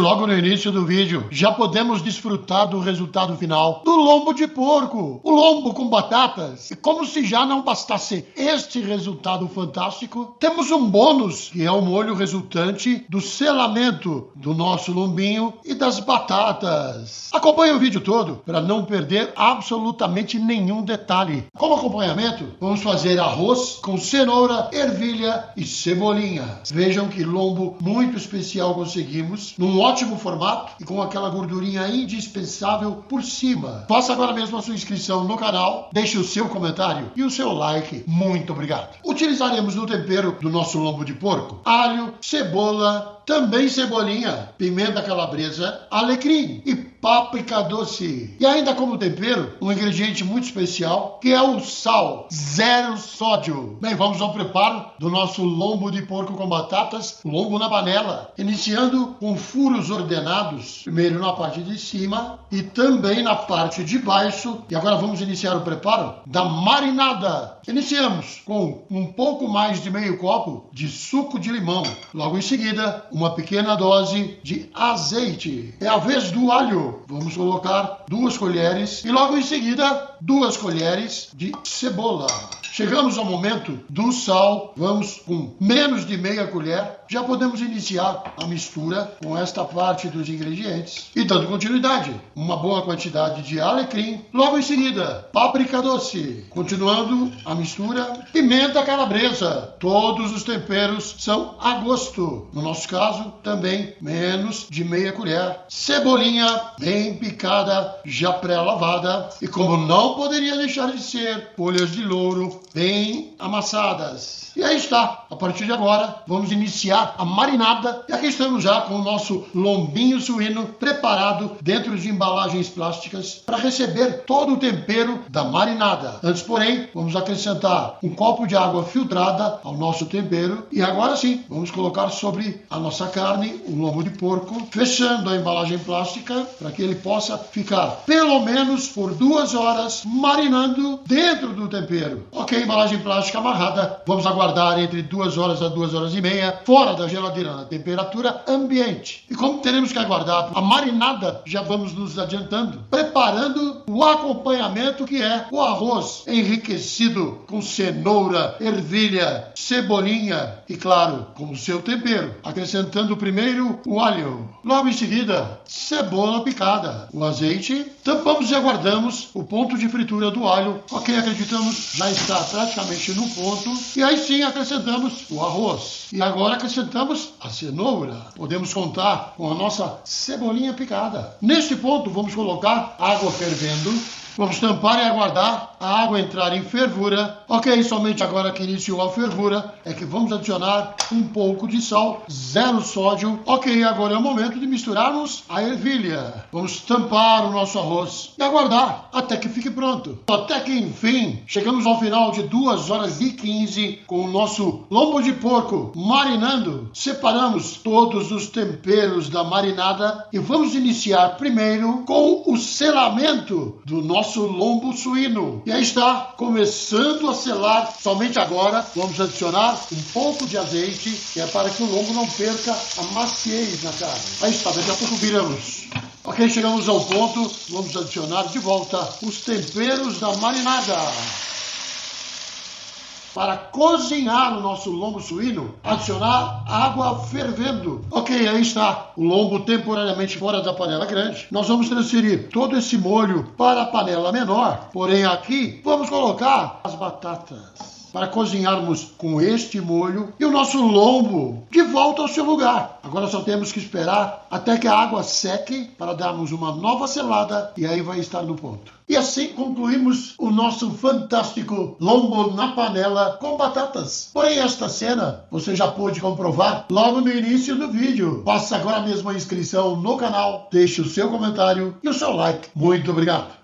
logo no início do vídeo já podemos desfrutar do resultado final do lombo de porco, o lombo com batatas. E como se já não bastasse este resultado fantástico, temos um bônus, que é o molho resultante do selamento do nosso lombinho e das batatas. Acompanhe o vídeo todo para não perder absolutamente nenhum detalhe. Como acompanhamento, vamos fazer arroz com cenoura, ervilha e cebolinha. Vejam que lombo muito especial conseguimos, num ótimo formato e com aquela gordurinha indispensável por cima. Faça agora mesmo a sua inscrição no canal, deixe o seu comentário e o seu like. Muito obrigado. Utilizaremos no tempero do nosso lombo de porco alho, cebola, também cebolinha, pimenta calabresa, alecrim e páprica doce. E ainda como tempero, um ingrediente muito especial, que é o sal, 0 sódio. Bem, vamos ao preparo do nosso lombo de porco com batatas, lombo na panela, iniciando com furos ordenados, primeiro na parte de cima e também na parte de baixo. E agora vamos iniciar o preparo da marinada. Iniciamos com um pouco mais de meio copo de suco de limão. Logo em seguida, uma pequena dose de azeite. É a vez do alho. Vamos colocar 2 colheres e logo em seguida 2 colheres de cebola. Chegamos ao momento do sal, vamos com menos de meia colher. Já podemos iniciar a mistura com esta parte dos ingredientes e dando continuidade. Uma boa quantidade de alecrim, logo em seguida páprica doce. Continuando a mistura, pimenta calabresa. Todos os temperos são a gosto. No nosso caso, também menos de meia colher. Cebolinha bem picada, já pré-lavada. E como não poderia deixar de ser, folhas de louro bem amassadas. E aí está. A partir de agora, vamos iniciar a marinada. E aqui estamos já com o nosso lombinho suíno preparado dentro de embalagens plásticas para receber todo o tempero da marinada. Antes, porém, vamos acrescentar um copo de água filtrada ao nosso tempero. E agora sim, vamos colocar sobre a nossa carne, o lombo de porco, fechando a embalagem plástica para que ele possa ficar pelo menos por 2 horas marinando dentro do tempero. Ok, embalagem plástica amarrada. Vamos aguardar entre 2 horas a 2 horas e meia, fora da geladeira, na temperatura ambiente. E como teremos que aguardar a marinada, já vamos nos adiantando, preparando o acompanhamento que é o arroz enriquecido com cenoura, ervilha, cebolinha e, claro, com o seu tempero. Acrescentando primeiro o alho, logo em seguida, cebola picada, o azeite, tampamos e aguardamos o ponto de fritura do alho. Ok, acreditamos, já está praticamente no ponto. E aí sim acrescentamos o arroz. E agora acrescentamos a cenoura. Podemos contar com a nossa cebolinha picada. Neste ponto vamos colocar água fervendo. Vamos tampar e aguardar a água entrar em fervura. Ok, somente agora que iniciou a fervura é que vamos adicionar um pouco de sal, 0 sódio. Ok, agora é o momento de misturarmos a ervilha. Vamos tampar o nosso arroz e aguardar até que fique pronto. Até que enfim, chegamos ao final de 2 horas e 15 com o nosso lombo de porco marinando. Separamos todos os temperos da marinada e vamos iniciar primeiro com o selamento do nosso lombo suíno. E aí está, começando a selar. Somente agora vamos adicionar um pouco de azeite, que é para que o lombo não perca a maciez na carne. Aí está, daqui a pouco viramos. Ok, chegamos ao ponto, vamos adicionar de volta os temperos da marinada. Para cozinhar o nosso lombo suíno, adicionar água fervendo. Ok, aí está o lombo temporariamente fora da panela grande. Nós vamos transferir todo esse molho para a panela menor. Porém, aqui vamos colocar as batatas para cozinharmos com este molho e o nosso lombo de volta ao seu lugar. Agora só temos que esperar até que a água seque para darmos uma nova selada e aí vai estar no ponto. E assim concluímos o nosso fantástico lombo na panela com batatas. Porém, esta cena você já pôde comprovar logo no início do vídeo. Faça agora mesmo a inscrição no canal, deixe o seu comentário e o seu like. Muito obrigado.